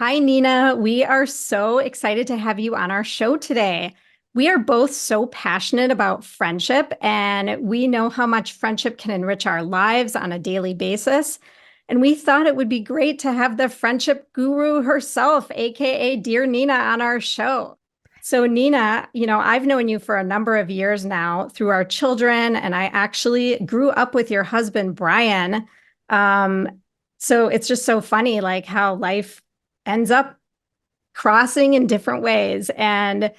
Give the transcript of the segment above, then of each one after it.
Hi, Nina. We are so excited to have you on our show today. We are both so passionate about friendship, and we know how much friendship can enrich our lives on a daily basis. And we thought it would be great to have the friendship guru herself, AKA Dear Nina, on our show. So, Nina, I've known you for a number of years now through our children, and I actually grew up with your husband, Brian. Um, so it's just so funny, like how life ends up crossing in different ways. And,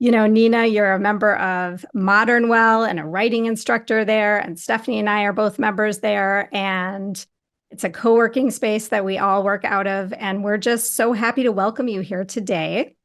Nina, you're a member of ModernWell and a writing instructor there. And Stephanie and I are both members there. And it's a co working space that we all work out of. And we're just so happy to welcome you here today.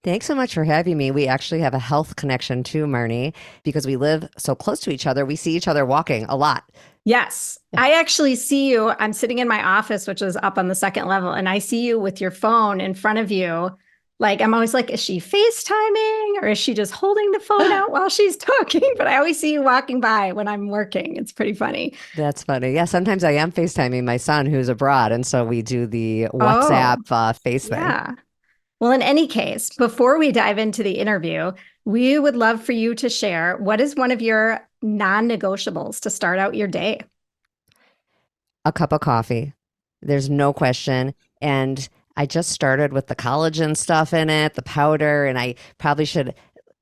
Thanks so much for having me. We actually have a health connection too, Marnie, because we live so close to each other. We see each other walking a lot. Yes, I actually see you. I'm sitting in my office, which is up on the second level, and I see you with your phone in front of you. Like, I'm always like, is she FaceTiming or is she just holding the phone out while she's talking? But I always see you walking by when I'm working. It's pretty funny. That's funny. Yeah, sometimes I am FaceTiming my son who's abroad. And so we do the WhatsApp Oh, face thing. yeah. Well, in any case, before we dive into the interview, we would love for you to share what is one of your non negotiables to start out your day. A cup of coffee. There's no question. And I just started with the collagen stuff in it, the powder, and I probably should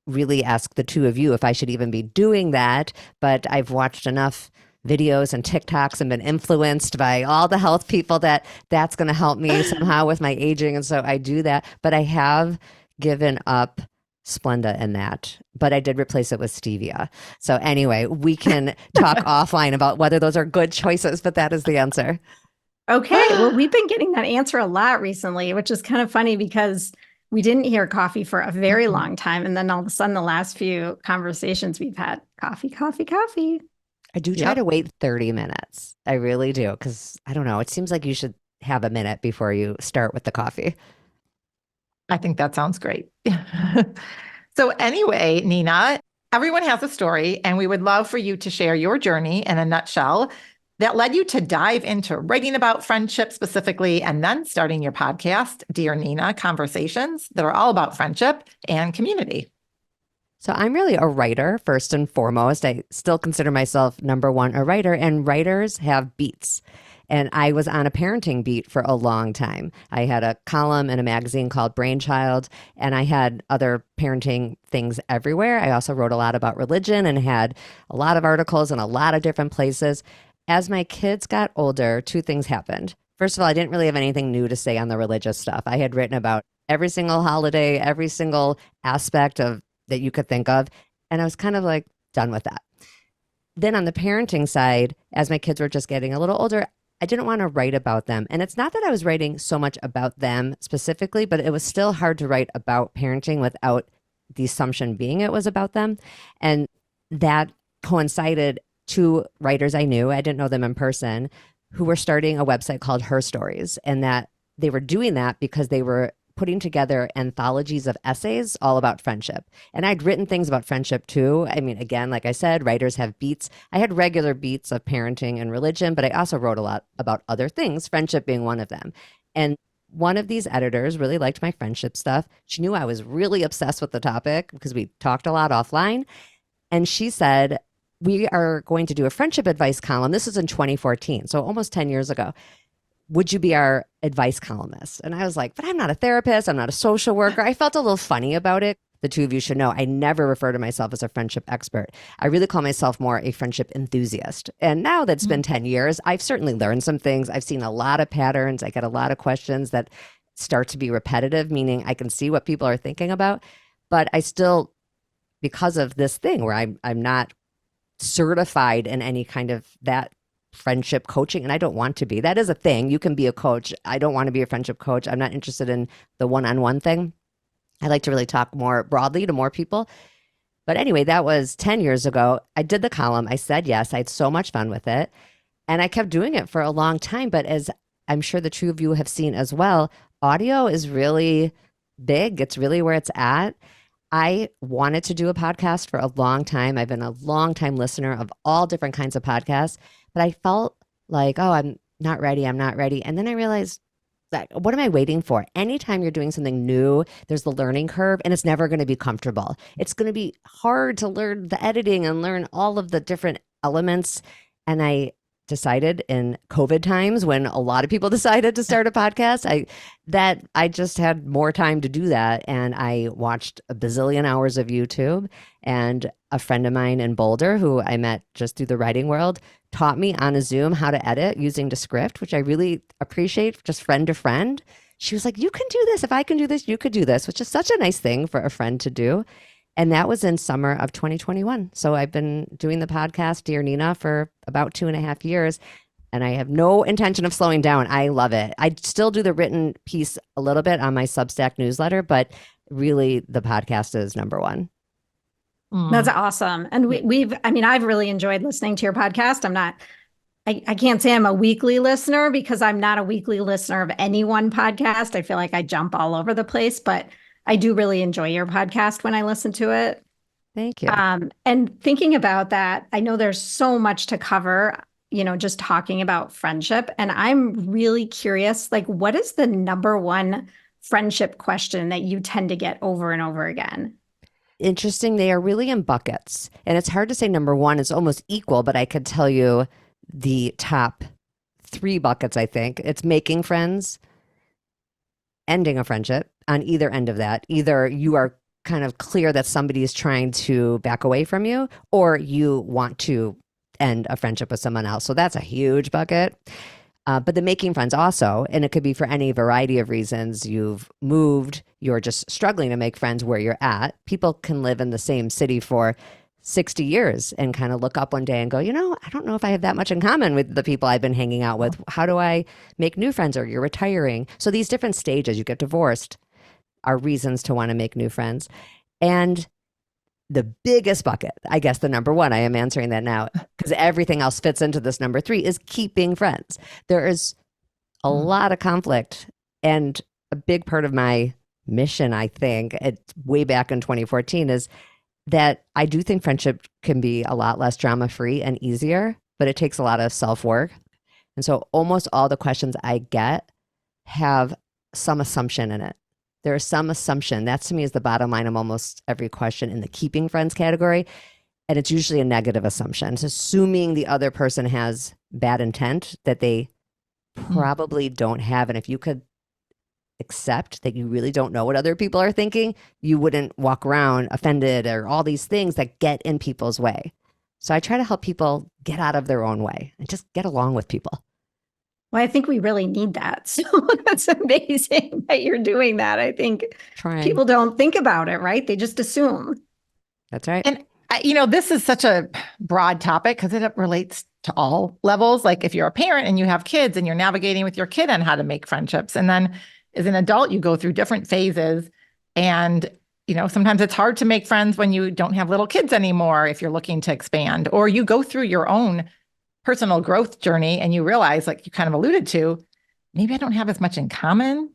really ask the two of you if I should even be doing that. But I've watched enough videos and TikToks and been influenced by all the health people that that's going to help me somehow with my aging. And so I do that. But I have given up Splenda in that, but I did replace it with stevia. So anyway, we can talk offline about whether those are good choices, but that is the answer. Okay. Well, we've been getting that answer a lot recently, which is kind of funny because we didn't hear coffee for a very long time. And then all of a sudden, the last few conversations we've had coffee, coffee, coffee. I do try to Yep. wait 30 minutes. I really do. Because I don't know. It seems like you should have a minute before you start with the coffee. I think that sounds great. So anyway, Nina, everyone has a story, and we would love for you to share your journey in a nutshell that led you to dive into writing about friendship specifically, and then starting your podcast, Dear Nina Conversations, that are all about friendship and community. So I'm really a writer first and foremost. I still consider myself number one a writer, and writers have beats. And I was on a parenting beat for a long time. I had a column in a magazine called Brainchild, and I had other parenting things everywhere. I also wrote a lot about religion and had a lot of articles in a lot of different places. As my kids got older, two things happened. First of all, I didn't really have anything new to say on the religious stuff. I had written about every single holiday, every single aspect of that you could think of. And I was kind of like done with that. Then on the parenting side, as my kids were just getting a little older, I didn't want to write about them. And it's not that I was writing so much about them specifically, but it was still hard to write about parenting without the assumption being it was about them. And that coincided two writers I knew, I didn't know them in person, who were starting a website called Her Stories. And that they were doing that because they were putting together anthologies of essays all about friendship. And I'd written things about friendship too. I mean, again, like I said, writers have beats. I had regular beats of parenting and religion, but I also wrote a lot about other things, friendship being one of them. And one of these editors really liked my friendship stuff. She knew I was really obsessed with the topic because we talked a lot offline. And she said, we are going to do a friendship advice column. This is in 2014, so almost 10 years ago. Would you be our advice columnist? And I was like, but I'm not a therapist. I'm not a social worker. I felt a little funny about it. The two of you should know I never refer to myself as a friendship expert. I really call myself more a friendship enthusiast. And now that it's been 10 years, I've certainly learned some things. I've seen a lot of patterns. I get a lot of questions that start to be repetitive, meaning I can see what people are thinking about. But I still, because of this thing where I'm not certified in any kind of that friendship coaching, and I don't want to be. That is a thing. You can be a coach. I don't want to be a friendship coach. I'm not interested in the one-on-one thing. I like to really talk more broadly to more people. But anyway, that was 10 years ago. I did the column. I said yes. I had so much fun with it. And I kept doing it for a long time. But as I'm sure the two of you have seen as well, audio is really big. It's really where it's at. I wanted to do a podcast for a long time. I've been a long time listener of all different kinds of podcasts, but I felt like, oh, I'm not ready. I'm not ready. And then I realized like, what am I waiting for? Anytime you're doing something new, there's the learning curve, and it's never going to be comfortable. It's going to be hard to learn the editing and learn all of the different elements. And I decided in COVID times, when a lot of people decided to start a podcast, I just had more time to do that. And I watched a bazillion hours of YouTube, and a friend of mine in Boulder, who I met just through the writing world, taught me on a Zoom how to edit using Descript, which I really appreciate, just friend to friend. She was like, you can do this. If I can do this, you could do this, which is such a nice thing for a friend to do. And that was in summer of 2021. So I've been doing the podcast, Dear Nina, for about 2.5 years. And I have no intention of slowing down. I love it. I still do the written piece a little bit on my Substack newsletter, but really the podcast is number one. That's awesome. And I've really enjoyed listening to your podcast. I can't say I'm a weekly listener because I'm not a weekly listener of any one podcast. I feel like I jump all over the place, but I do really enjoy your podcast when I listen to it. Thank you. And thinking about that, I know there's so much to cover, just talking about friendship. And I'm really curious, like, what is the number one friendship question that you tend to get over and over again? Interesting. They are really in buckets. And it's hard to say number one. It's almost equal, but I could tell you the top 3 buckets, I think. It's making friends, ending a friendship on either end of that. Either you are kind of clear that somebody is trying to back away from you, or you want to end a friendship with someone else. So that's a huge bucket. But the making friends also, and it could be for any variety of reasons. You've moved, you're just struggling to make friends where you're at. People can live in the same city for 60 years and kind of look up one day and go, I don't know if I have that much in common with the people I've been hanging out with. How do I make new friends? Or you're retiring. So these different stages, you get divorced, are reasons to want to make new friends. And the biggest bucket, I guess the number one, I am answering that now because everything else fits into this number 3, is keeping friends. There is a lot of conflict, and a big part of my mission, I think, way back in 2014, is that I do think friendship can be a lot less drama-free and easier, but it takes a lot of self-work. And so almost all the questions I get have some assumption in it. There is some assumption. That to me is the bottom line of almost every question in the keeping friends category. And it's usually a negative assumption. It's assuming the other person has bad intent that they probably don't have. And if you could accept that you really don't know what other people are thinking, you wouldn't walk around offended or all these things that get in people's way. So I try to help people get out of their own way and just get along with people. Well, I think we really need that. So that's amazing that you're doing that. I think people don't think about it, right? They just assume. That's right. And, this is such a broad topic because it relates to all levels. Like if you're a parent and you have kids and you're navigating with your kid on how to make friendships. And then as an adult, you go through different phases. And, sometimes it's hard to make friends when you don't have little kids anymore if you're looking to expand, or you go through your own personal growth journey and you realize, like you kind of alluded to, maybe I don't have as much in common.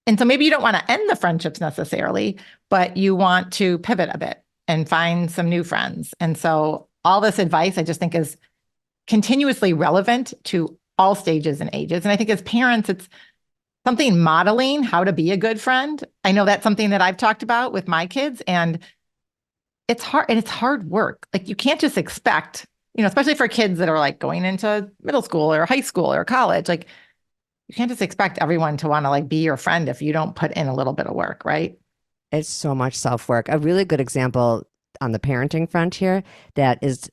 And so maybe you don't want to end the friendships necessarily, but you want to pivot a bit and find some new friends. And so all this advice I just think is continuously relevant to all stages and ages. And I think as parents, it's something modeling how to be a good friend. I know that's something that I've talked about with my kids, and it's hard, and it's hard work. Like you can't just expect, especially for kids that are like going into middle school or high school or college, like you can't just expect everyone to want to like be your friend if you don't put in a little bit of work, right? It's so much self-work. A really good example on the parenting front here that is,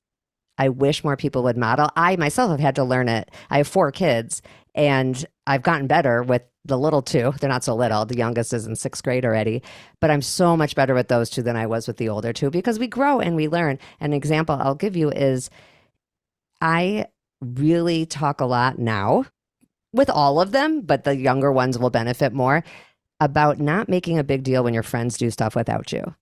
I wish more people would model. I myself have had to learn it. I have 4 kids and I've gotten better with the little 2. They're not so little. The youngest is in 6th grade already, but I'm so much better with those 2 than I was with the older 2 because we grow and we learn. An example I'll give you is I really talk a lot now with all of them, but the younger ones will benefit more, about not making a big deal when your friends do stuff without you.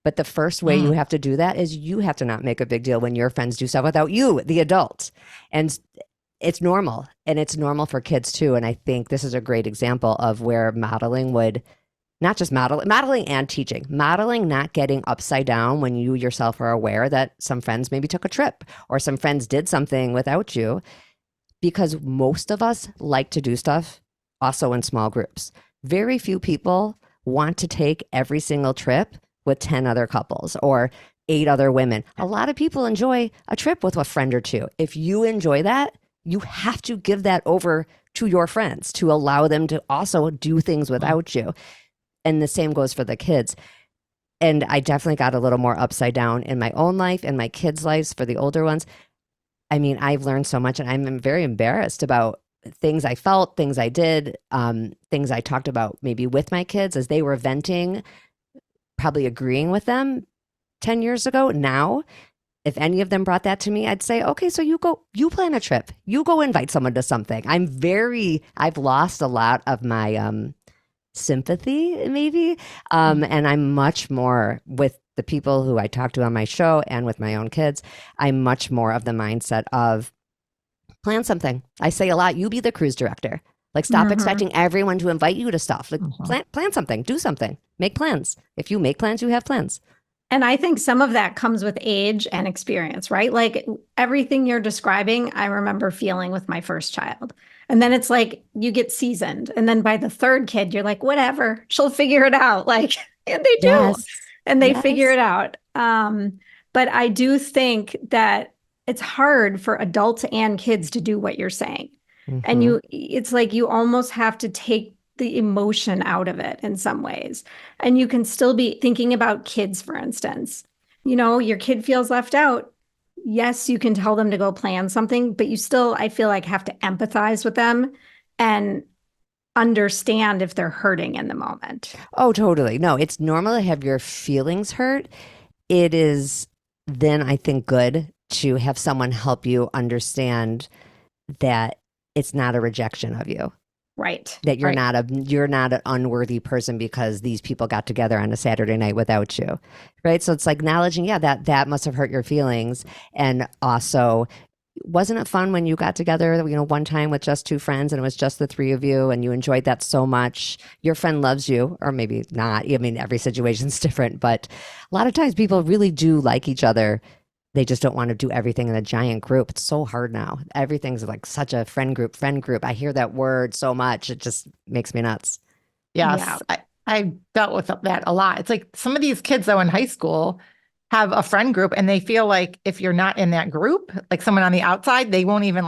But the first way you have to do that is you have to not make a big deal when your friends do stuff without you, the adult. And it's normal. And it's normal for kids too. And I think this is a great example of where modeling would, not just modeling and teaching, modeling, not getting upside down when you yourself are aware that some friends maybe took a trip or some friends did something without you, because most of us like to do stuff also in small groups. Very few people want to take every single trip with 10 other couples or 8 other women. A lot of people enjoy a trip with a friend or two. If you enjoy that, you have to give that over to your friends to allow them to also do things without you. And the same goes for the kids. And I definitely got a little more upside down in my own life and my kids' lives for the older ones. I mean, I've learned so much, and I'm very embarrassed about things I felt, things I did, things I talked about maybe with my kids as they were venting, probably agreeing with them 10 years ago. Now, if any of them brought that to me, I'd say, okay, so you plan a trip, you go invite someone to something. I've lost a lot of my sympathy maybe. And I'm much more with the people who I talk to on my show and with my own kids. I'm much more of the mindset of plan something. I say a lot, you be the cruise director. Like stop expecting everyone to invite you to stuff. Like plan something, do something, make plans. If you make plans, you have plans. And I think some of that comes with age and experience, right? Like everything you're describing, I remember feeling with my first child. And then it's like you get seasoned. And then by the third kid, you're like, whatever, she'll figure it out. Like, and they do. Yes. And they figure it out. But I do think that it's hard for adults and kids to do what you're saying. And it's like you almost have to take the emotion out of it in some ways. And you can still be thinking about kids, for instance. You know, your kid feels left out. Yes, you can tell them to go plan something, but you still, I feel like, have to empathize with them and understand if they're hurting in the moment. Oh, totally. No, it's normal to have your feelings hurt. It is then, I think, good to have someone help you understand that it's not a rejection of you. Right. That you're not an unworthy person because these people got together on a Saturday night without you. Right. So it's like acknowledging, that must have hurt your feelings. And also, wasn't it fun when you got together, one time with just 2 friends and it was just the 3 of you and you enjoyed that so much? Your friend loves you, or maybe not. I mean, every situation's different, but a lot of times people really do like each other. They just don't want to do everything in a giant group. It's so hard now. Everything's like such a friend group. I hear that word so much. It just makes me nuts. Yes. Yeah. I dealt with that a lot. It's like some of these kids, though, in high school have a friend group and they feel like if you're not in that group, like someone on the outside, they won't even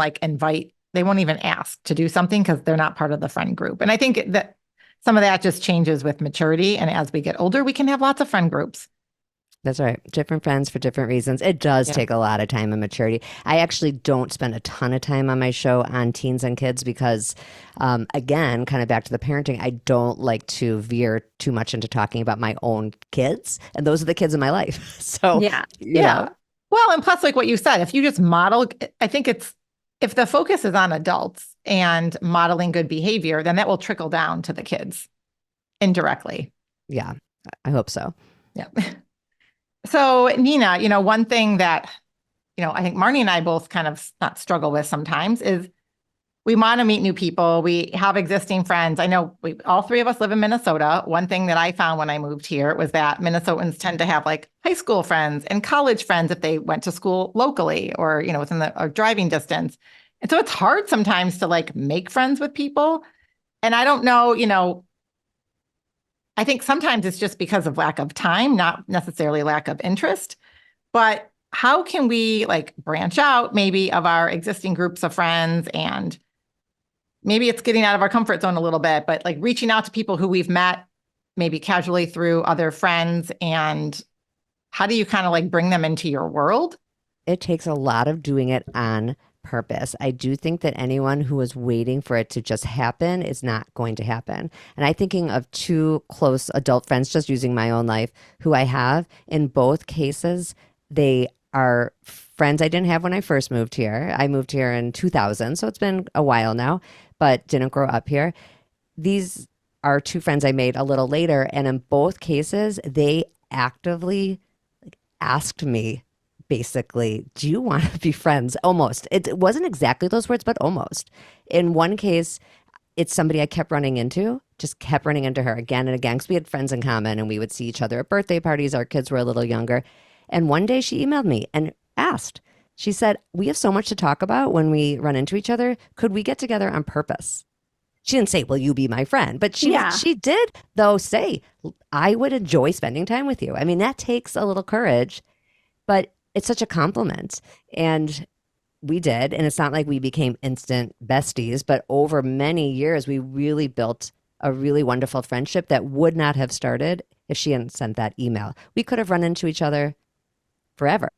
they won't even ask to do something because they're not part of the friend group. And I think that some of that just changes with maturity. And as we get older, we can have lots of friend groups. That's right. Different friends for different reasons. It does take a lot of time and maturity. I actually don't spend a ton of time on my show on teens and kids because, again, kind of back to the parenting, I don't like to veer too much into talking about my own kids. And those are the kids in my life. So, yeah. Well, and plus, like what you said, if you just model, I think if the focus is on adults and modeling good behavior, then that will trickle down to the kids indirectly. Yeah, I hope so. Yeah. So Nina, one thing that, I think Marnie and I both kind of not struggle with sometimes is we want to meet new people. We have existing friends. I know all 3 of us live in Minnesota. One thing that I found when I moved here was that Minnesotans tend to have like high school friends and college friends if they went to school locally or, within a driving distance. And so it's hard sometimes to like make friends with people. And I don't know, I think sometimes it's just because of lack of time, not necessarily lack of interest. But how can we like branch out maybe of our existing groups of friends? And maybe it's getting out of our comfort zone a little bit, but like reaching out to people who we've met maybe casually through other friends. And how do you kind of like bring them into your world? It takes a lot of doing it on purpose. I do think that anyone who is waiting for it to just happen is not going to happen. And I'm thinking of 2 close adult friends, just using my own life, who I have. In both cases, they are friends I didn't have when I first moved here. I moved here in 2000, so it's been a while now, but didn't grow up here. These are 2 friends I made a little later. And in both cases, they actively asked me, basically, do you want to be friends? Almost. It wasn't exactly those words, but almost. In one case, it's somebody I kept running into her again and again because we had friends in common and we would see each other at birthday parties. Our kids were a little younger. And one day she emailed me and asked, she said, we have so much to talk about when we run into each other. Could we get together on purpose? She didn't say, will you be my friend? But Yeah. she did, though, say, I would enjoy spending time with you. I mean, that takes a little courage, but it's such a compliment. And we did. And it's not like we became instant besties, but over many years, we really built a really wonderful friendship that would not have started if she hadn't sent that email. We could have run into each other forever.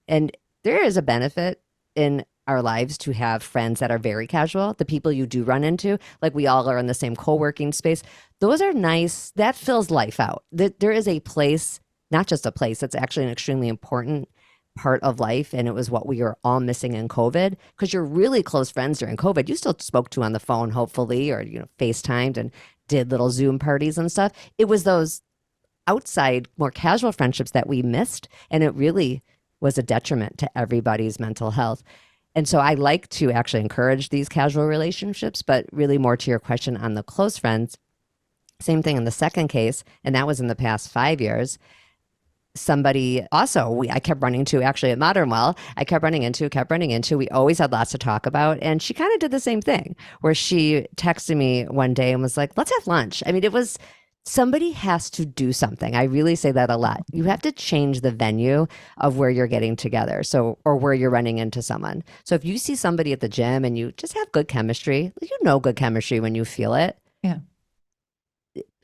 And there is a benefit in our lives to have friends that are very casual. The people you do run into, like we all are in the same co-working space, those are nice. That fills life out. There is a place, not just a place, that's actually an extremely important part of life. And it was what we were all missing in COVID, because you're really close friends during COVID. You still spoke to on the phone, hopefully, or, FaceTimed and did little Zoom parties and stuff. It was those outside, more casual friendships that we missed. And it really was a detriment to everybody's mental health. And so I like to actually encourage these casual relationships, but really more to your question on the close friends. Same thing in the second case, and that was in the past 5 years. Somebody also, I kept running to actually at ModernWell, I kept running into, we always had lots to talk about. And she kind of did the same thing where she texted me one day and was like, let's have lunch. I mean, it was, somebody has to do something. I really say that a lot. You have to change the venue of where you're getting together. So, or where you're running into someone. So if you see somebody at the gym and you just have good chemistry, good chemistry when you feel it. Yeah.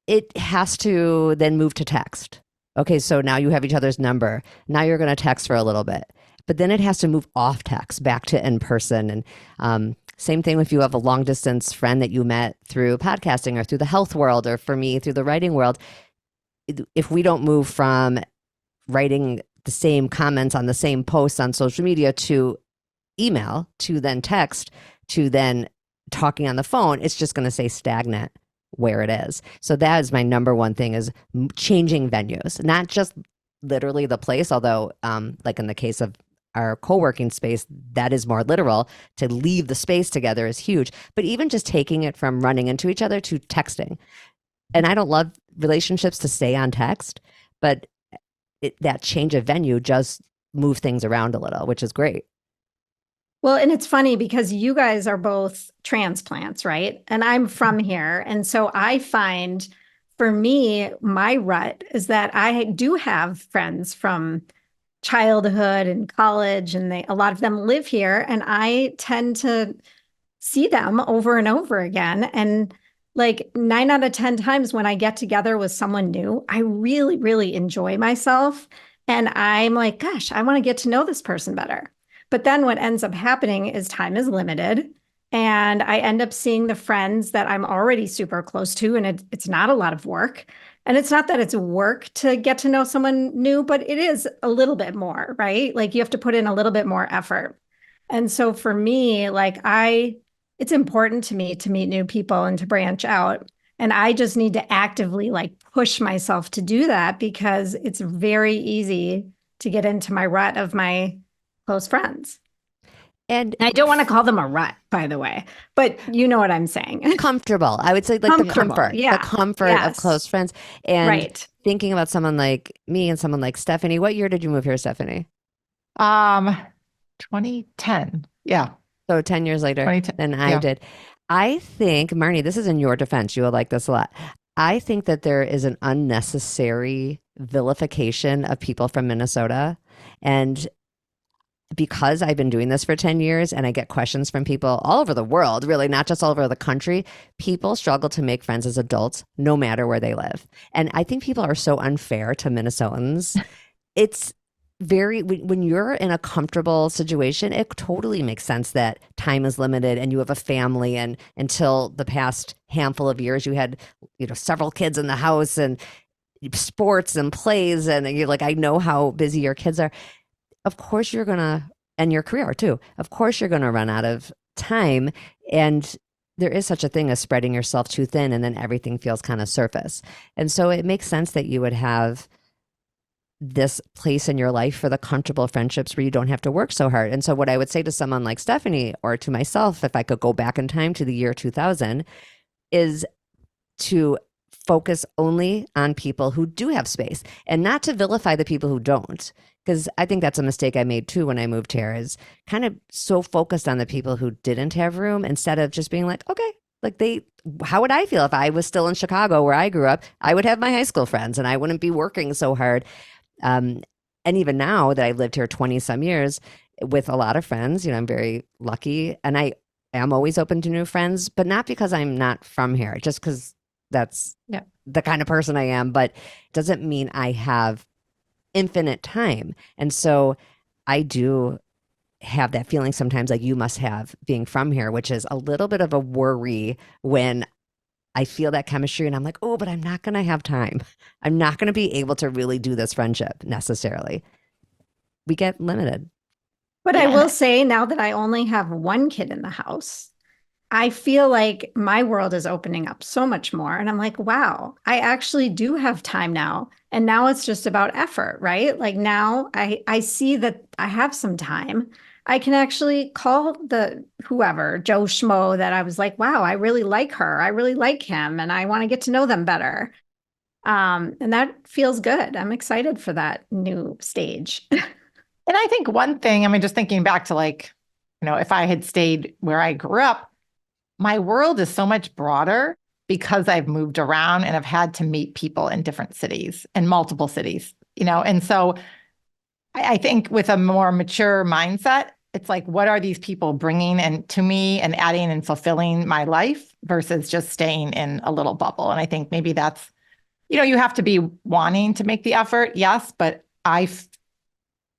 It has to then move to text. Okay, so now you have each other's number. Now you're going to text for a little bit, but then it has to move off text back to in person. And same thing if you have a long distance friend that you met through podcasting or through the health world, or for me, through the writing world. If we don't move from writing the same comments on the same posts on social media to email, to then text, to then talking on the phone, it's just going to stay stagnant where it is. So that is my number one thing, is changing venues, not just literally the place, although like in the case of our co-working space, that is more literal. To leave the space together is huge, but even just taking it from running into each other to texting. And I don't love relationships to stay on text, but that change of venue just move things around a little, which is great. Well, and it's funny because you guys are both transplants, right? And I'm from here. And so I find, for me, my rut is that I do have friends from childhood and college, and a lot of them live here. And I tend to see them over and over again. And like 9 out of 10 times when I get together with someone new, I really, really enjoy myself. And I'm like, gosh, I want to get to know this person better. But then what ends up happening is time is limited, and I end up seeing the friends that I'm already super close to, and it's not a lot of work. And it's not that it's work to get to know someone new, but it is a little bit more, right? Like you have to put in a little bit more effort. And so for me, like it's important to me to meet new people and to branch out. And I just need to actively like push myself to do that, because it's very easy to get into my rut of my close friends. And I don't want to call them a rut, by the way, but you know what I'm saying. Comfortable. I would say like the comfort, yeah. The comfort of close friends. And thinking about someone like me and someone like Stephanie. What year did you move here, Stephanie? 2010. Yeah. So 10 years later than I did. I think, Marnie, this is in your defense. You will like this a lot. I think that there is an unnecessary vilification of people from Minnesota. And because I've been doing this for 10 years and I get questions from people all over the world, really, not just all over the country, people struggle to make friends as adults, no matter where they live. And I think people are so unfair to Minnesotans. It's when you're in a comfortable situation, it totally makes sense that time is limited and you have a family. And until the past handful of years, you had, several kids in the house and sports and plays. And you're like, I know how busy your kids are. Of course you're going to, and your career too, of course you're going to run out of time. And there is such a thing as spreading yourself too thin, and then everything feels kind of surface. And so it makes sense that you would have this place in your life for the comfortable friendships where you don't have to work so hard. And so what I would say to someone like Stephanie, or to myself, if I could go back in time to the year 2000, is to focus only on people who do have space, and not to vilify the people who don't. Because I think that's a mistake I made too when I moved here, is kind of so focused on the people who didn't have room, instead of just being like, okay, how would I feel if I was still in Chicago where I grew up? I would have my high school friends and I wouldn't be working so hard. And even now that I've lived here 20 some years with a lot of friends, I'm very lucky and I am always open to new friends, but not because I'm not from here, just because that's the kind of person I am, but doesn't mean I have infinite time. And so I do have that feeling sometimes like you must have being from here, which is a little bit of a worry when I feel that chemistry and I'm like, oh, but I'm not going to have time. I'm not going to be able to really do this friendship necessarily. We get limited. But I will say now that I only have one kid in the house, I feel like my world is opening up so much more. And I'm like, wow, I actually do have time now. And now it's just about effort, right? Like now I see that I have some time. I can actually call the whoever, Joe Schmo, that I was like, wow, I really like her. I really like him. And I want to get to know them better. And that feels good. I'm excited for that new stage. And I think one thing, just thinking back to if I had stayed where I grew up, my world is so much broader because I've moved around and I've had to meet people in different cities and multiple cities, and so I think with a more mature mindset, it's like, what are these people bringing and to me and adding and fulfilling my life versus just staying in a little bubble. And I think maybe that's, you have to be wanting to make the effort. Yes. But I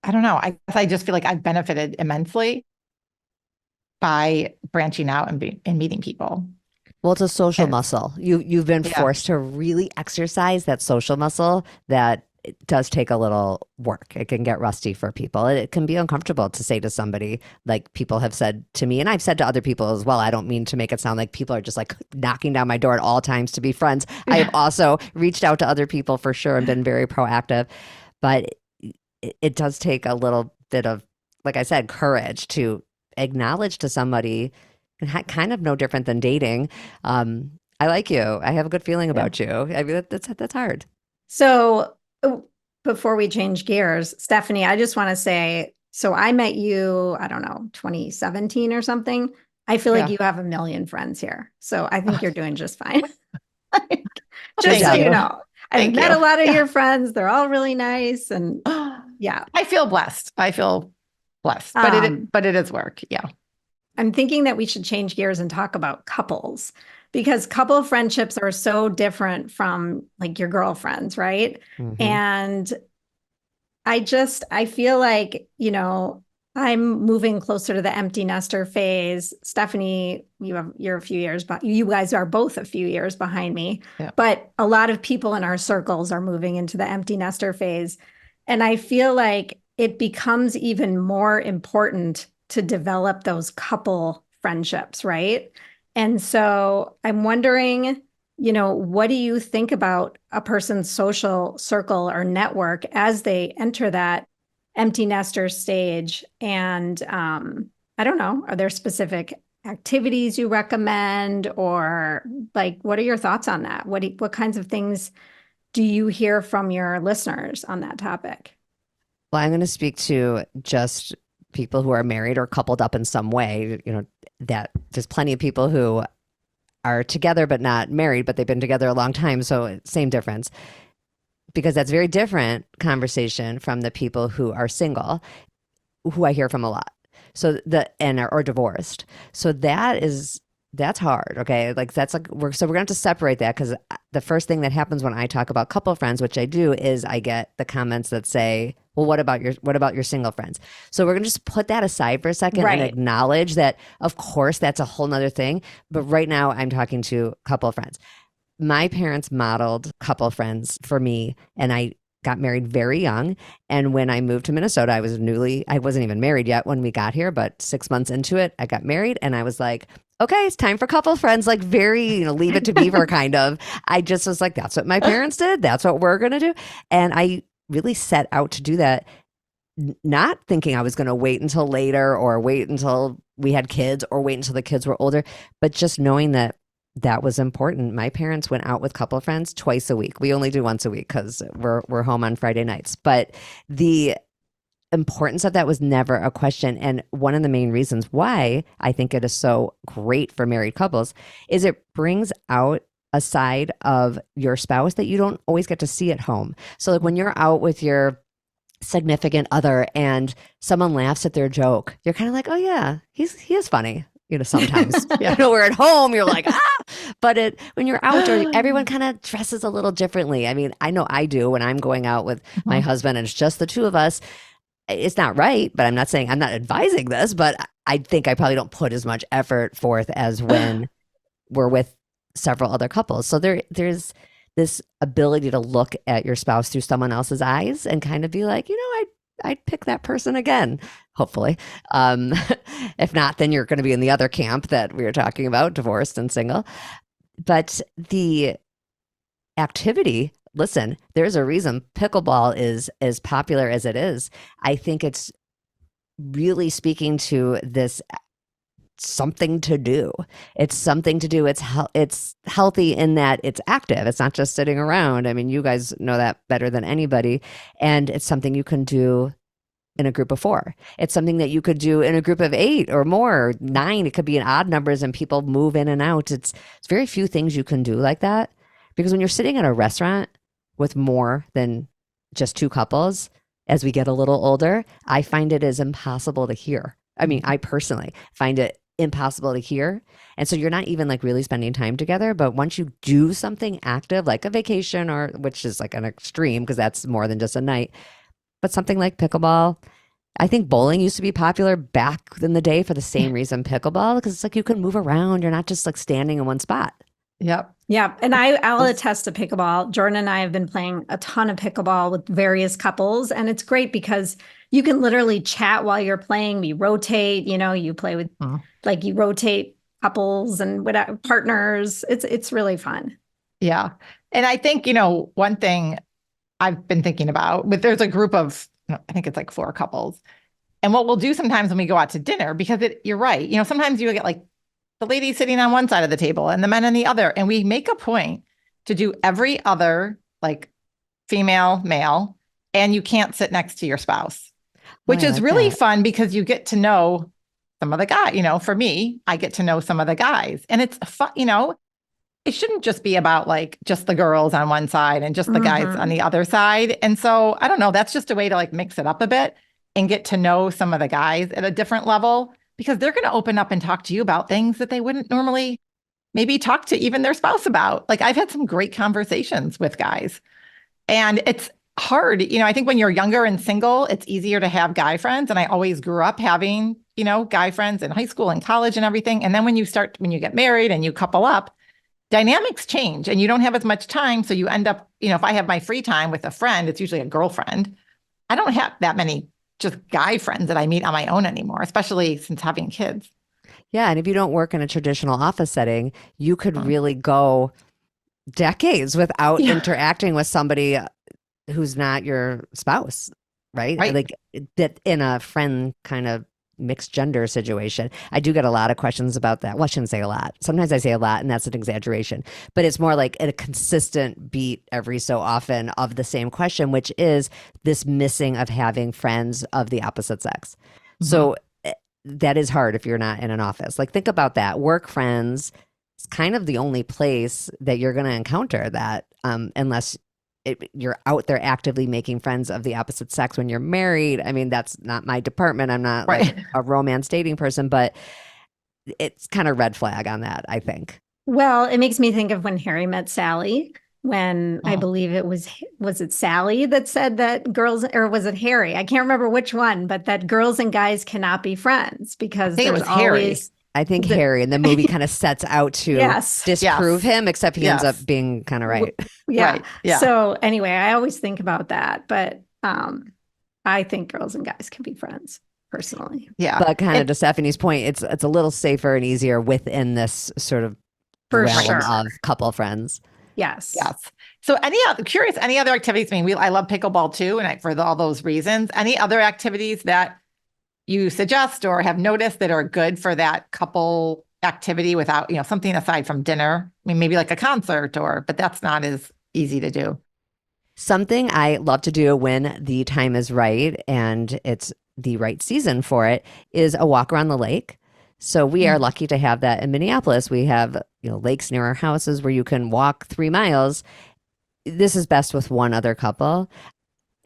don't know. I guess I just feel like I've benefited immensely by branching out and meeting people. Well, it's a social muscle. You've been forced to really exercise that social muscle that it does take a little work. It can get rusty for people. It can be uncomfortable to say to somebody, like people have said to me, and I've said to other people as well. I don't mean to make it sound like people are just like knocking down my door at all times to be friends. I have also reached out to other people for sure and been very proactive, but it does take a little bit of, like I said, courage to acknowledge to somebody, kind of no different than dating. I like you. I have a good feeling about you. I mean, that's hard. So before we change gears, Stephanie, I just want to say, so I met you, I don't know, 2017 or something. I feel like you have a million friends here. So I think you're doing just fine. Just so you know, I've met a lot of your friends. They're all really nice. And I feel blessed. But it is work. Yeah. I'm thinking that we should change gears and talk about couples, because couple friendships are so different from like your girlfriends, right? Mm-hmm. And I feel like, I'm moving closer to the empty nester phase. Stephanie, you're a few years, but you guys are both a few years behind me. Yeah. But a lot of people in our circles are moving into the empty nester phase. And I feel like it becomes even more important to develop those couple friendships, right? And so I'm wondering, what do you think about a person's social circle or network as they enter that empty nester stage? And I don't know, are there specific activities you recommend, or like, what are your thoughts on that? What kinds of things do you hear from your listeners on that topic? Well, I'm going to speak to just people who are married or coupled up in some way, that there's plenty of people who are together but not married, but they've been together a long time. So same difference, because that's very different conversation from the people who are single, who I hear from a lot. So or divorced. So that's hard. Okay. Like we're going to have to separate that, because the first thing that happens when I talk about couple friends, which I do, is I get the comments that say, well, what about your single friends? So we're going to just put that aside for a second and acknowledge that, of course, that's a whole nother thing. But right now I'm talking to couple friends. My parents modeled couple friends for me, and I got married very young. And when I moved to Minnesota, I wasn't even married yet when we got here, but 6 months into it, I got married, and I was like, okay, it's time for couple friends, like very, leave it to beaver kind of. I just was like, that's what my parents did. That's what we're going to do. And I really set out to do that, not thinking I was going to wait until later or wait until we had kids or wait until the kids were older, but just knowing that was important. My parents went out with couple friends twice a week. We only do once a week because we're home on Friday nights. But importance of that was never a question. And one of the main reasons why I think it is so great for married couples is it brings out a side of your spouse that you don't always get to see at home. So like when you're out with your significant other and someone laughs at their joke, you're kind of like, oh yeah, he is funny. Sometimes, we're at home, you're like, but when you're outdoors, everyone kind of dresses a little differently. I mean, I know I do when I'm going out with my husband and it's just the two of us. It's not right, but I'm not advising this, but I think I probably don't put as much effort forth as when we're with several other couples. So there's this ability to look at your spouse through someone else's eyes and kind of be like, I'd pick that person again, hopefully. If not, then you're going to be in the other camp that we were talking about, divorced and single. But the activity, listen, there's a reason pickleball is as popular as it is. I think it's really speaking to this something to do. It's something to do. It's healthy in that it's active. It's not just sitting around. I mean, you guys know that better than anybody. And it's something you can do in a group of 4. It's something that you could do in a group of 8 or more, 9. It could be in odd numbers and people move in and out. It's very few things you can do like that. Because when you're sitting at a restaurant with more than just 2 couples, as we get a little older, I find it is impossible to hear. I mean, I personally find it impossible to hear. And so you're not even like really spending time together. But once you do something active, like a vacation, or which is like an extreme because that's more than just a night, but something like pickleball. I think bowling used to be popular back in the day for the same reason pickleball, because it's like you can move around. You're not just like standing in one spot. Yep. Yeah. And I'll attest to pickleball. Jordan and I have been playing a ton of pickleball with various couples. And it's great because you can literally chat while you're playing. We rotate, you play with you rotate couples and whatever, partners. It's really fun. Yeah. And I think, one thing I've been thinking about, but there's a group of, I think it's like 4 couples. And what we'll do sometimes when we go out to dinner, because you're right. Sometimes you get like the ladies sitting on one side of the table and the men on the other. And we make a point to do every other, like female, male, and you can't sit next to your spouse, which is really fun because you get to know some of the guys. For me, I get to know some of the guys, and it's fun. It shouldn't just be about like just the girls on one side and just the guys on the other side. And so I don't know, that's just a way to like mix it up a bit and get to know some of the guys at a different level, because they're going to open up and talk to you about things that they wouldn't normally maybe talk to even their spouse about. Like I've had some great conversations with guys, and it's hard. I think when you're younger and single, it's easier to have guy friends. And I always grew up having, guy friends in high school and college and everything. And then when you get married and you couple up, dynamics change and you don't have as much time. So you end up, if I have my free time with a friend, it's usually a girlfriend. I don't have that many just guy friends that I meet on my own anymore, especially since having kids. Yeah. And if you don't work in a traditional office setting, you could really go decades without interacting with somebody who's not your spouse, right? Like that in a friend kind of mixed gender situation. I do get a lot of questions about that. Well, I shouldn't say a lot. Sometimes I say a lot and that's an exaggeration, but it's more like a consistent beat every so often of the same question, which is this missing of having friends of the opposite sex. So that is hard if you're not in an office. Like think about that. Work friends is kind of the only place that you're going to encounter that unless you're out there actively making friends of the opposite sex when you're married. I mean, that's not my department. I'm not like a romance dating person, but it's kind of red flag on that, I think. Well, it makes me think of when Harry met Sally, when I believe was it Sally that said that girls, or was it Harry? I can't remember which one, but that girls and guys cannot be friends because there's always... I think Harry in the movie kind of sets out to disprove him, except he ends up being kind of right. Yeah. So anyway, I always think about that, but I think girls and guys can be friends personally. Yeah. But kind of to Stephanie's point, it's a little safer and easier within this sort of realm of couple friends. Yes. So any other activities? I mean, I love pickleball too. And for all those reasons, any other activities that you suggest or have noticed that are good for that couple activity without, something aside from dinner? I mean, maybe like a concert but that's not as easy to do. Something I love to do when the time is right and it's the right season for it is a walk around the lake. So we are lucky to have that in Minneapolis. We have, lakes near our houses where you can walk 3 miles. This is best with one other couple.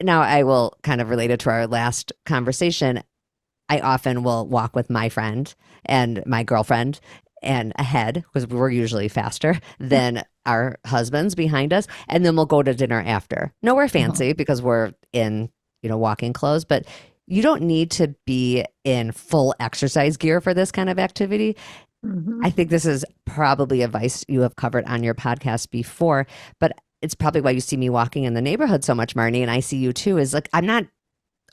Now, I will kind of relate it to our last conversation. I often will walk with my friend and my girlfriend and ahead because we're usually faster than our husbands behind us. And then we'll go to dinner after. Nowhere fancy because we're in, walking clothes, but you don't need to be in full exercise gear for this kind of activity. I think this is probably advice you have covered on your podcast before, but it's probably why you see me walking in the neighborhood so much, Marnie, and I see you too, is like, I'm not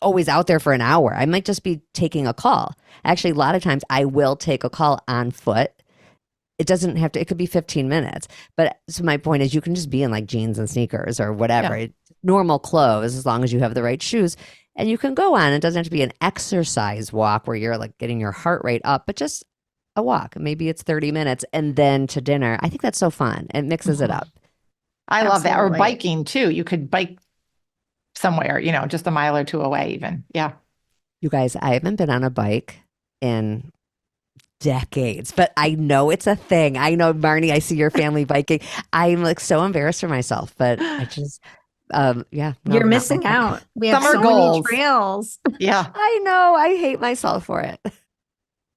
always out there for an hour. I might just be taking a call. Actually, a lot of times I will take a call on foot. It doesn't have to, it could be 15 minutes. But so my point is you can just be in like jeans and sneakers or whatever, normal clothes, as long as you have the right shoes. And you can go on. It doesn't have to be an exercise walk where you're like getting your heart rate up, but just a walk. Maybe it's 30 minutes and then to dinner. I think that's so fun. It mixes it up. I love that. Or biking too. You could bike somewhere, just a mile or two away even. Yeah. You guys, I haven't been on a bike in decades, but I know it's a thing. I know, Marnie, I see your family biking. I'm like so embarrassed for myself, but I just, you're missing out. We have Summer so goals. many trails. Yeah. I know. I hate myself for it.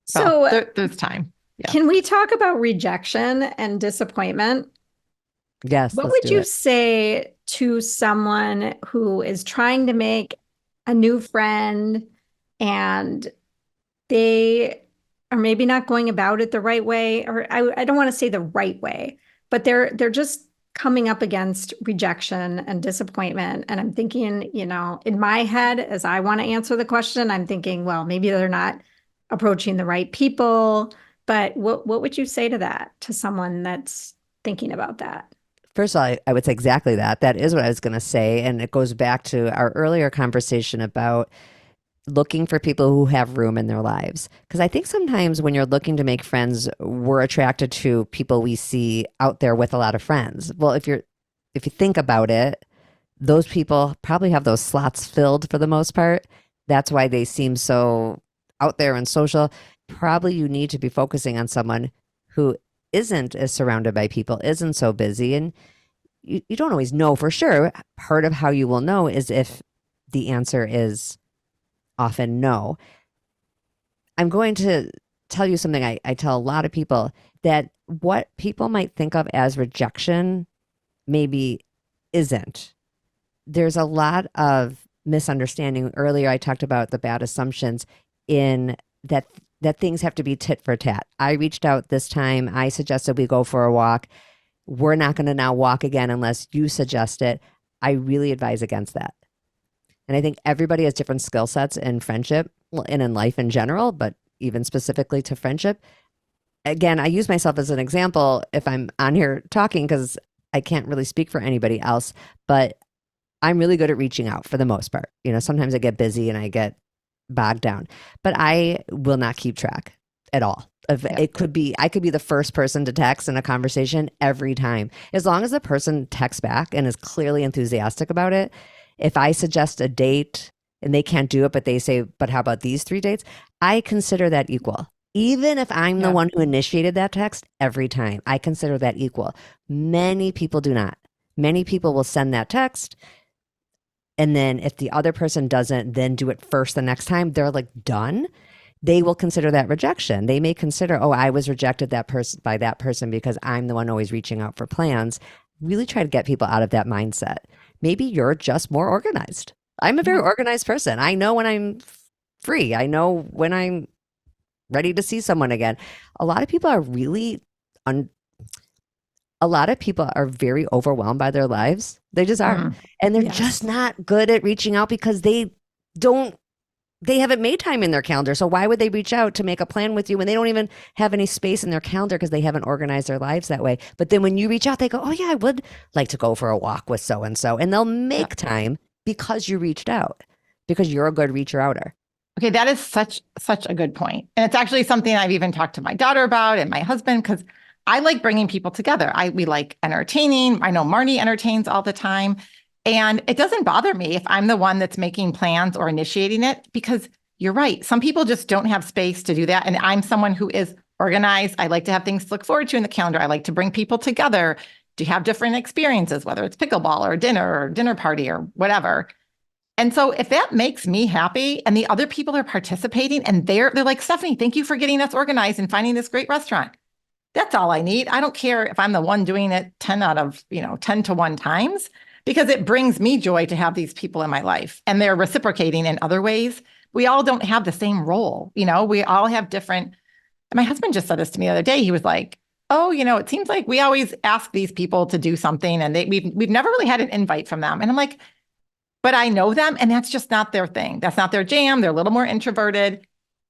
So there's time. Yeah. Can we talk about rejection and disappointment? Yes. What would you say to someone who is trying to make a new friend and they are maybe not going about it the right way, or I don't want to say the right way, but they're just coming up against rejection and disappointment. And I'm thinking, in my head, as I want to answer the question, I'm thinking, well, maybe they're not approaching the right people. But what would you say to that, to someone that's thinking about that? First of all, I would say exactly that. That is what I was going to say. And it goes back to our earlier conversation about looking for people who have room in their lives. Because I think sometimes when you're looking to make friends, we're attracted to people we see out there with a lot of friends. Well, if you think about it, those people probably have those slots filled for the most part. That's why they seem so out there and social. Probably you need to be focusing on someone who isn't as surrounded by people, isn't so busy. And you don't always know for sure. Part of how you will know is if the answer is often no. I'm going to tell you something I tell a lot of people, that what people might think of as rejection maybe isn't. There's a lot of misunderstanding. Earlier, I talked about the bad assumptions in that things have to be tit for tat. I reached out this time. I suggested we go for a walk. We're not going to now walk again unless you suggest it. I really advise against that. And I think everybody has different skill sets in friendship and in life in general, but even specifically to friendship. Again, I use myself as an example if I'm on here talking because I can't really speak for anybody else, but I'm really good at reaching out for the most part. Sometimes I get busy and I get bogged down, but I will not keep track at all. It could be, I could be the first person to text in a conversation every time. As long as the person texts back and is clearly enthusiastic about it. If I suggest a date and they can't do it, but they say, but how about these 3 dates? I consider that equal. Even if I'm the one who initiated that text every time, I consider that equal. Many people do not. Many people will send that text. And then if the other person doesn't then do it first the next time, they're like done. They will consider that rejection. They may consider, oh, I was rejected by that person because I'm the one always reaching out for plans. Really try to get people out of that mindset. Maybe you're just more organized. I'm a very organized person. I know when I'm free. I know when I'm ready to see someone again. A lot of people are really a lot of people are very overwhelmed by their lives. They just are. And they're just not good at reaching out because they haven't made time in their calendar. So why would they reach out to make a plan with you when they don't even have any space in their calendar because they haven't organized their lives that way? But then when you reach out, they go, oh yeah, I would like to go for a walk with so-and-so. And they'll make time because you reached out, because you're a good reacher outer. Okay, that is such a good point. And it's actually something I've even talked to my daughter about and my husband, because I like bringing people together. We like entertaining. I know Marnie entertains all the time. And it doesn't bother me if I'm the one that's making plans or initiating it, because you're right. Some people just don't have space to do that. And I'm someone who is organized. I like to have things to look forward to in the calendar. I like to bring people together to have different experiences, whether it's pickleball or dinner party or whatever. And so if that makes me happy and the other people are participating and they're like, Stephanie, thank you for getting us organized and finding this great restaurant. That's all I need. I don't care if I'm the one doing it 10 out of, 10 to 1 times, because it brings me joy to have these people in my life and they're reciprocating in other ways. We all don't have the same role. We all have different. My husband just said this to me the other day. He was like, oh, it seems like we always ask these people to do something and we've never really had an invite from them. And I'm like, but I know them and that's just not their thing. That's not their jam. They're a little more introverted.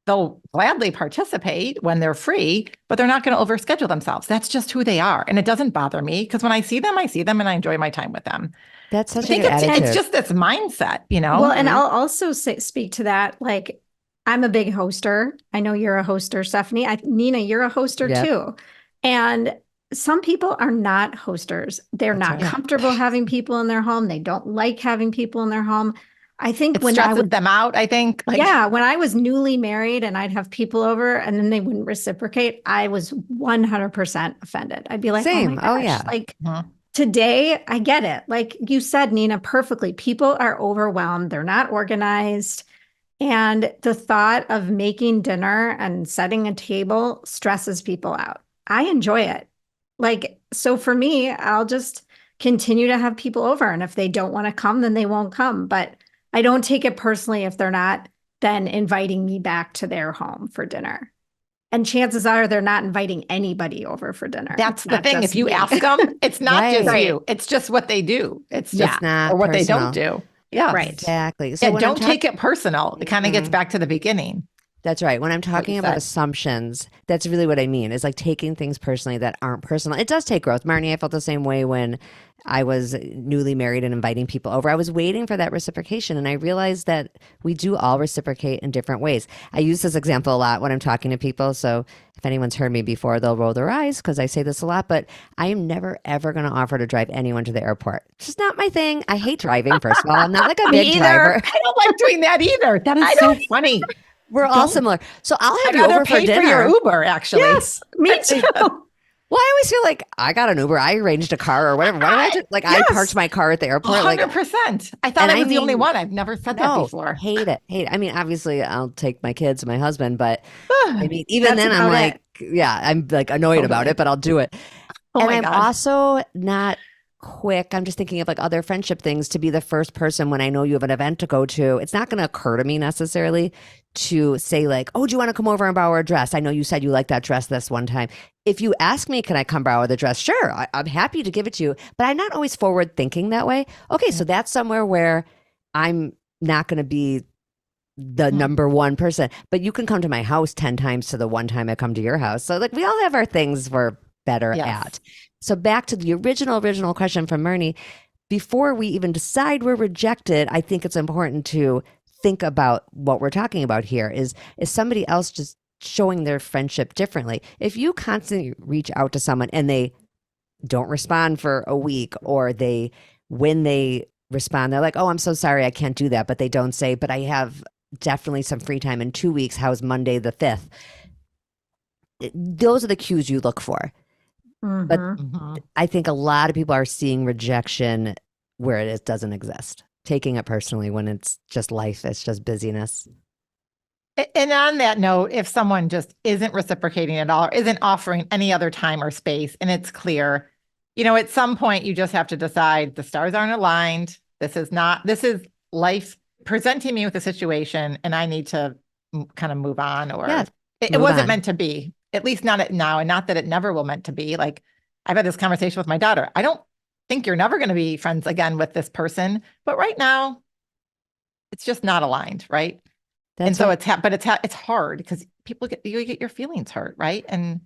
They'll gladly participate when they're free, but they're not going to overschedule themselves. That's just who they are. And it doesn't bother me because when I see them and I enjoy my time with them. That's such I think a good attitude. it's just this mindset, Well, and I'll also speak to that. Like, I'm a big hoster. I know you're a hoster, Stephanie. Nina, you're a hoster too. And some people are not hosters. They're not comfortable having people in their home. They don't like having people in their home. I think it stresses them out, I think. When I was newly married and I'd have people over and then they wouldn't reciprocate, I was 100% offended. I'd be like, same. Oh my gosh. Like today, I get it. Like you said, Nina, perfectly. People are overwhelmed. They're not organized. And the thought of making dinner and setting a table stresses people out. I enjoy it. Like, so for me, I'll just continue to have people over. And if they don't want to come, then they won't come. But I don't take it personally if they're not then inviting me back to their home for dinner. And chances are they're not inviting anybody over for dinner. That's the thing. If you ask them, it's not just you. It's just what they do. It's just not or what personal. they don't do. Yeah, right. Exactly. So don't take it personal. It kind of gets back to the beginning. That's right. When I'm talking about assumptions, that's really what I mean. Is like taking things personally that aren't personal. It does take growth. Marnie, I felt the same way when I was newly married and inviting people over. I was waiting for that reciprocation, and I realized that we do all reciprocate in different ways. I use this example a lot when I'm talking to people. So if anyone's heard me before, they'll roll their eyes because I say this a lot, but I am never, ever going to offer to drive anyone to the airport. It's just not my thing. I hate driving, first of all. I'm not like a big driver. I don't like doing that either. That is so funny. We're all similar. So I'll have you over for dinner. For your Uber, actually. Yes, me too. Well, I always feel like I got an Uber. I arranged a car or whatever. Why do I have to, I parked my car at the airport. 100%. I thought I was the only one. I've never said that before. Hate it. I mean, obviously, I'll take my kids and my husband, but I mean, even then, I'm like, I'm like annoyed about it, but I'll do it. And I'm also not quick. I'm just thinking of like other friendship things to be the first person when I know you have an event to go to. It's not going to occur to me necessarily to say like, oh, do you want to come over and borrow a dress? I know you said you liked that dress this one time. If you ask me, can I come borrow the dress? Sure, I'm happy to give it to you, but I'm not always forward thinking that way. Okay, so that's somewhere where I'm not going to be the number one person, but you can come to my house 10 times to the one time I come to your house. So like we all have our things we're better at. So back to the original question from Marnie, before we even decide we're rejected, I think it's important to think about what we're talking about here. Is somebody else just showing their friendship differently? If you constantly reach out to someone and they don't respond for a week, or when they respond, they're like, oh, I'm so sorry, I can't do that. But they don't say, but I have definitely some free time in 2 weeks. How's Monday the 5th? Those are the cues you look for. But I think a lot of people are seeing rejection where it doesn't exist, taking it personally when it's just life, it's just busyness. And on that note, if someone just isn't reciprocating at all, or isn't offering any other time or space, and it's clear, at some point you just have to decide the stars aren't aligned. This is life presenting me with a situation and I need to kind of move on, or it wasn't meant to be. At least not now, and not that it never will meant to be. Like I've had this conversation with my daughter. I don't think you're never going to be friends again with this person, but right now it's just not aligned, right? It's hard because you get your feelings hurt, right? And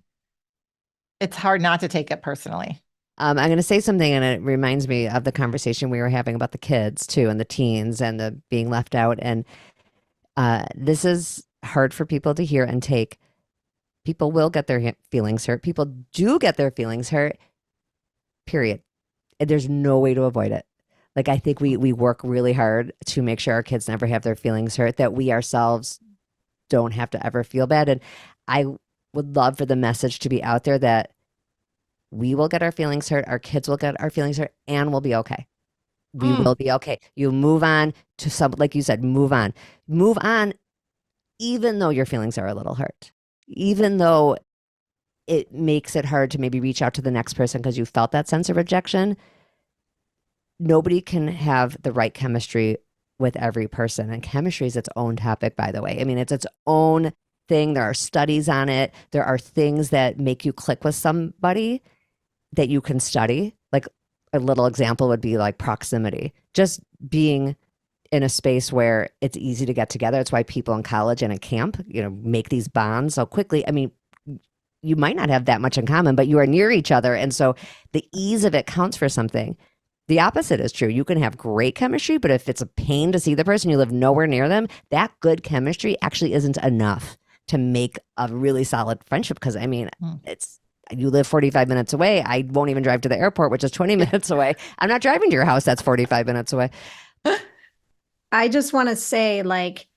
it's hard not to take it personally. I'm going to say something, and it reminds me of the conversation we were having about the kids too, and the teens, and the being left out. And this is hard for people to hear and take. People will get their feelings hurt. People do get their feelings hurt, period. And there's no way to avoid it. Like, I think we work really hard to make sure our kids never have their feelings hurt, that we ourselves don't have to ever feel bad. And I would love for the message to be out there that we will get our feelings hurt, our kids will get our feelings hurt, and we'll be okay. We will be okay. You move on to some, like you said, move on. Move on, even though your feelings are a little hurt, even though it makes it hard to maybe reach out to the next person because you felt that sense of rejection. Nobody can have the right chemistry with every person. And chemistry is its own topic, by the way. I mean, it's its own thing. There are studies on it. There are things that make you click with somebody that you can study. Like, a little example would be like proximity, just being in a space where it's easy to get together. It's why people in college and at camp, make these bonds so quickly. I mean, you might not have that much in common, but you are near each other. And so the ease of it counts for something. The opposite is true. You can have great chemistry, but if it's a pain to see the person, you live nowhere near them, that good chemistry actually isn't enough to make a really solid friendship. Because I mean, you live 45 minutes away. I won't even drive to the airport, which is 20 minutes away. I'm not driving to your house. That's 45 minutes away. I just want to say, like,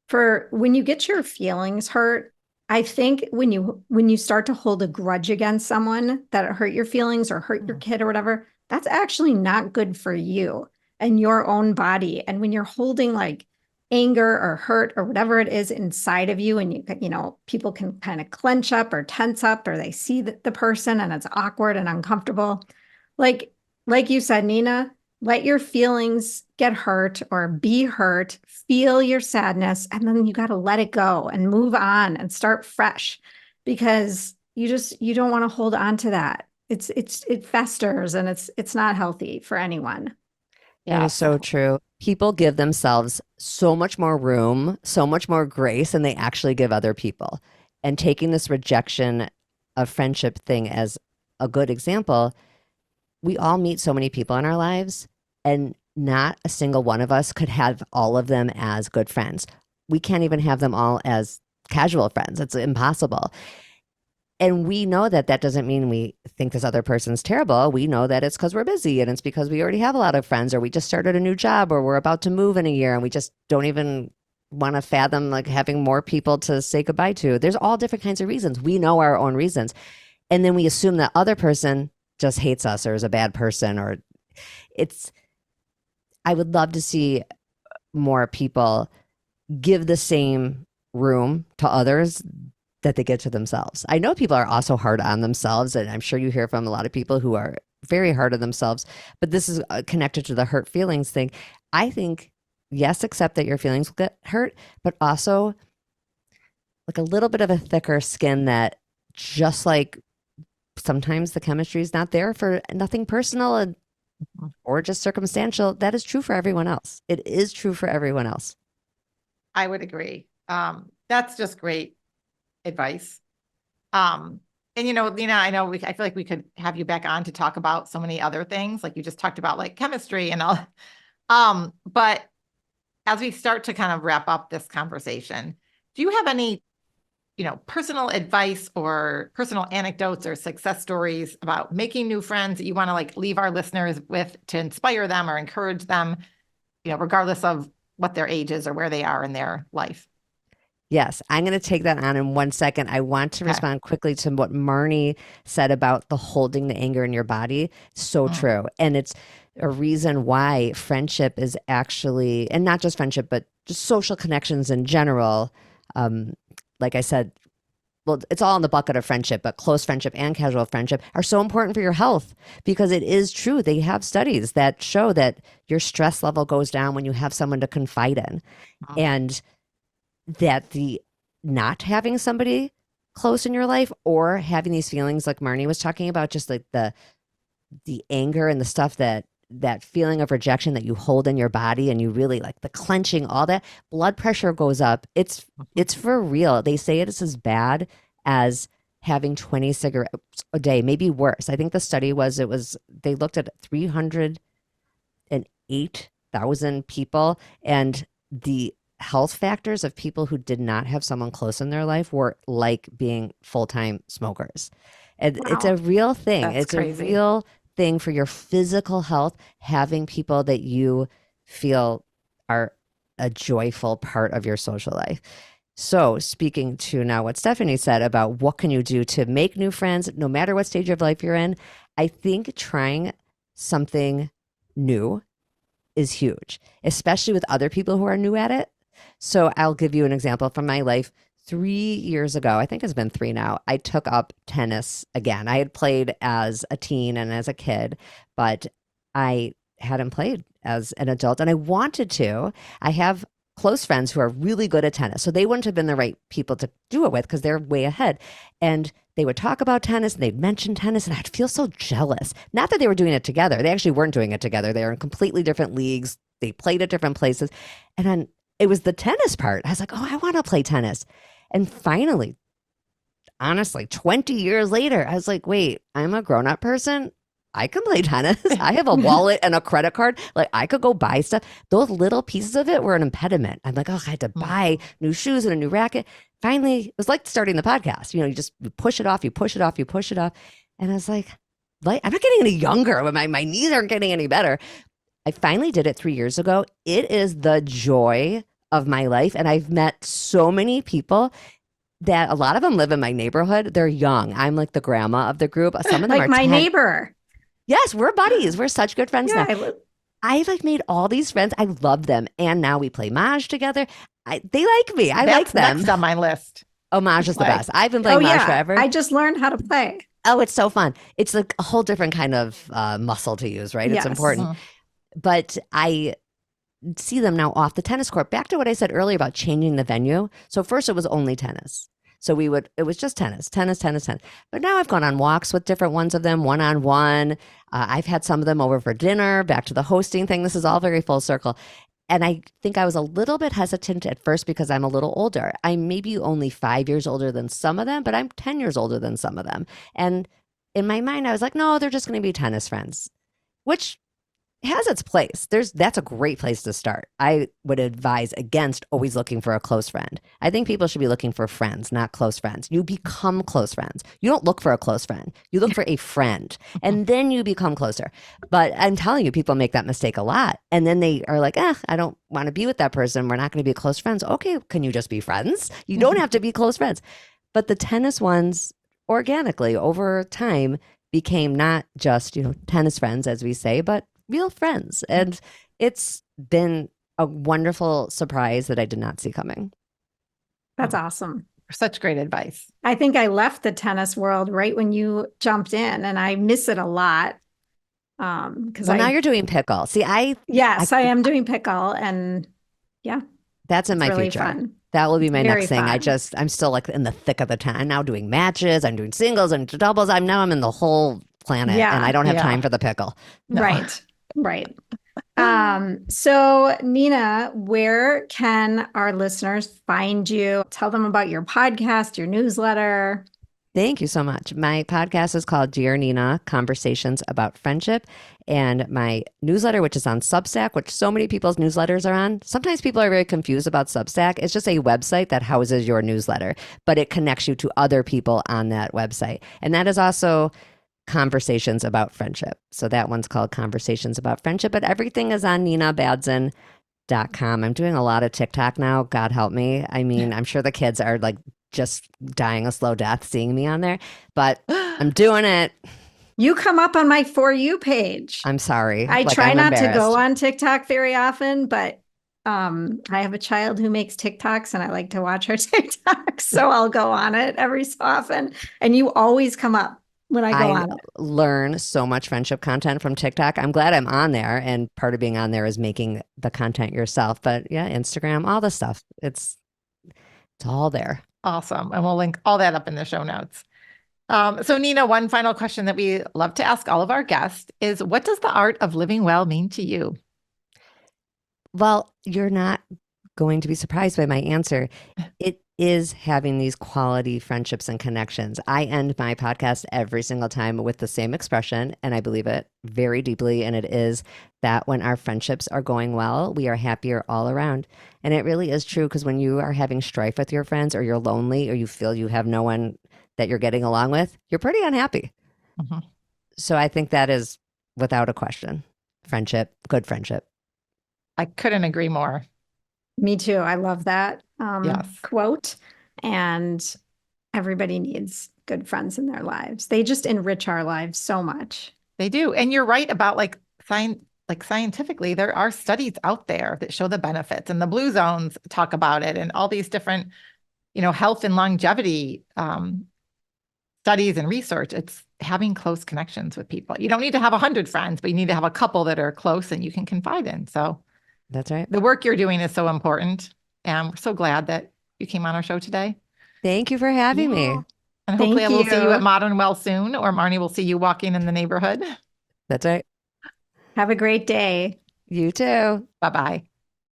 for when you get your feelings hurt, I think when you start to hold a grudge against someone that hurt your feelings or hurt your kid or whatever, that's actually not good for you and your own body. And when you're holding like anger or hurt or whatever it is inside of you, and people can kind of clench up or tense up, or they see the person and it's awkward and uncomfortable. Like you said, Nina, let your feelings get hurt or be hurt, feel your sadness, and then you got to let it go and move on and start fresh, because you don't want to hold on to that. It festers, and it's not healthy for anyone. That is so true. People give themselves so much more room, so much more grace than they actually give other people. And taking this rejection of friendship thing as a good example, we all meet so many people in our lives, and not a single one of us could have all of them as good friends. We can't even have them all as casual friends. It's impossible. And we know that doesn't mean we think this other person's terrible. We know that it's because we're busy, and it's because we already have a lot of friends, or we just started a new job, or we're about to move in a year and we just don't even want to fathom like having more people to say goodbye to. There's all different kinds of reasons. We know our own reasons. And then we assume that other person just hates us or is a bad person, or I would love to see more people give the same room to others that they give to themselves. I know people are also hard on themselves, and I'm sure you hear from a lot of people who are very hard on themselves, but this is connected to the hurt feelings thing. I think, yes, accept that your feelings will get hurt, but also like a little bit of a thicker skin, that just like sometimes the chemistry is not there for nothing personal or just circumstantial. That is true for everyone else. It is true for everyone else. I would agree. That's just great advice. And Lena, I feel like we could have you back on to talk about so many other things. Like you just talked about like chemistry and all. But as we start to kind of wrap up this conversation, do you have any, personal advice or personal anecdotes or success stories about making new friends that you want to like leave our listeners with to inspire them or encourage them, regardless of what their age is or where they are in their life? Yes, I'm going to take that on in 1 second. I want to respond quickly to what Marnie said about the holding the anger in your body. So true. And it's a reason why friendship is actually, and not just friendship, but just social connections in general. Like I said, well, it's all in the bucket of friendship, but close friendship and casual friendship are so important for your health, because it is true. They have studies that show that your stress level goes down when you have someone to confide in. And that the not having somebody close in your life, or having these feelings like Marnie was talking about, just like the anger and the stuff, that feeling of rejection that you hold in your body, and you really like the clenching, all that, blood pressure goes up. It's for real. They say it is as bad as having 20 cigarettes a day, maybe worse. I think the study they looked at 308,000 people, and the health factors of people who did not have someone close in their life were like being full-time smokers. And It's a real thing. That's crazy. A real thing for your physical health, having people that you feel are a joyful part of your social life. So speaking to now what Stephanie said about what can you do to make new friends, no matter what stage of life you're in, I think trying something new is huge, especially with other people who are new at it. So I'll give you an example from my life. 3 years ago, I think it's been 3 now, I took up tennis again. I had played as a teen and as a kid, but I hadn't played as an adult and I wanted to. I have close friends who are really good at tennis. So they wouldn't have been the right people to do it with because they're way ahead. And they would talk about tennis and they'd mention tennis and I'd feel so jealous. Not that they were doing it together. They actually weren't doing it together. They were in completely different leagues. They played at different places. And then it was the tennis part. I was like, oh, I want to play tennis. And finally, honestly, 20 years later, I was like, wait, I'm a grown-up person. I can play tennis. I have a wallet and a credit card. Like I could go buy stuff. Those little pieces of it were an impediment. I'm like, oh, I had to buy new shoes and a new racket. Finally, it was like starting the podcast. You just you push it off, you push it off, you push it off. And I was like I'm not getting any younger. My knees aren't getting any better. I finally did it 3 years ago. It is the joy of my life. And I've met so many people that a lot of them live in my neighborhood. They're young. I'm like the grandma of the group. Some of them like are my 10. neighbor. Yes, we're buddies. We're such good friends Yeah, now. I've like made all these friends. I love them. And now we play Maj together. They like me. I like them. Next on my list. Oh, Maj is the best. I've been playing Maj forever. I just learned how to play. Oh, it's so fun. It's like a whole different kind of muscle to use, right? Yes. It's important. But I see them now off the tennis court. Back to what I said earlier about changing the venue. So first it was only tennis. So it was just tennis. But now I've gone on walks with different ones of them, one-on-one. I've had some of them over for dinner, back to the hosting thing. This is all very full circle. And I think I was a little bit hesitant at first because I'm a little older. I'm maybe only 5 years older than some of them, but I'm 10 years older than some of them. And in my mind, I was like, no, they're just going to be tennis friends, which has its place. That's a great place to start. I would advise against always looking for a close friend. I think people should be looking for friends, not close friends. You become close friends. You don't look for a close friend. You look for a friend and then you become closer. But I'm telling you, people make that mistake a lot. And then they are like, I don't want to be with that person. We're not going to be close friends. Okay, can you just be friends? You don't have to be close friends. But the tennis ones organically over time became not just, tennis friends, as we say, but real friends. And it's been a wonderful surprise that I did not see coming. That's awesome. Such great advice. I think I left the tennis world right when you jumped in and I miss it a lot. Because now you're doing pickle. See, I am doing pickle and that's in my really future. Fun. That will be my Very next thing. fun. I'm still like in the thick of the time. I'm now doing matches. I'm doing singles and doubles. I'm in the whole planet and I don't have time for the pickle. No. Right. So Nina, where can our listeners find you? Tell them about your podcast, your newsletter. Thank you so much. My podcast is called Dear Nina, Conversations About Friendship. And my newsletter, which is on Substack, which so many people's newsletters are on. Sometimes people are very confused about Substack. It's just a website that houses your newsletter, but it connects you to other people on that website. And that is also Conversations About Friendship. So that one's called Conversations About Friendship, but everything is on ninabadzin.com. I'm doing a lot of TikTok now. God help me. I mean, I'm sure the kids are like just dying a slow death seeing me on there, but I'm doing it. You come up on my For You page. I'm sorry. I try not to go on TikTok very often, but I have a child who makes TikToks and I like to watch her TikToks. So I'll go on it every so often. And you always come up when I go on it. Learn so much friendship content from TikTok. I'm glad I'm on there. And part of being on there is making the content yourself. But yeah, Instagram, all the stuff. It's all there. Awesome. And we'll link all that up in the show notes. So Nina, one final question that we love to ask all of our guests is, what does the art of living well mean to you? Well, you're not going to be surprised by my answer. It is having these quality friendships and connections. I end my podcast every single time with the same expression, and I believe it very deeply. And it is that when our friendships are going well, we are happier all around. And it really is true, because when you are having strife with your friends, or you're lonely, or you feel you have no one that you're getting along with, you're pretty unhappy. So I think that is without a question. Friendship, good friendship. I couldn't agree more. Me too. I love that Yes. quote. And everybody needs good friends in their lives. They just enrich our lives so much. They do. And you're right about scientifically, there are studies out there that show the benefits, and the blue zones talk about it, and all these different, health and longevity studies and research. It's having close connections with people. You don't need to have 100 friends, but you need to have a couple that are close and you can confide in. So That's right. the work you're doing is so important. And we're so glad that you came on our show today. Thank you for having me. And hopefully Thank I will see you you. at ModernWell soon, or Marnie will see you walking in the neighborhood. That's right. Have a great day. You too. Bye-bye.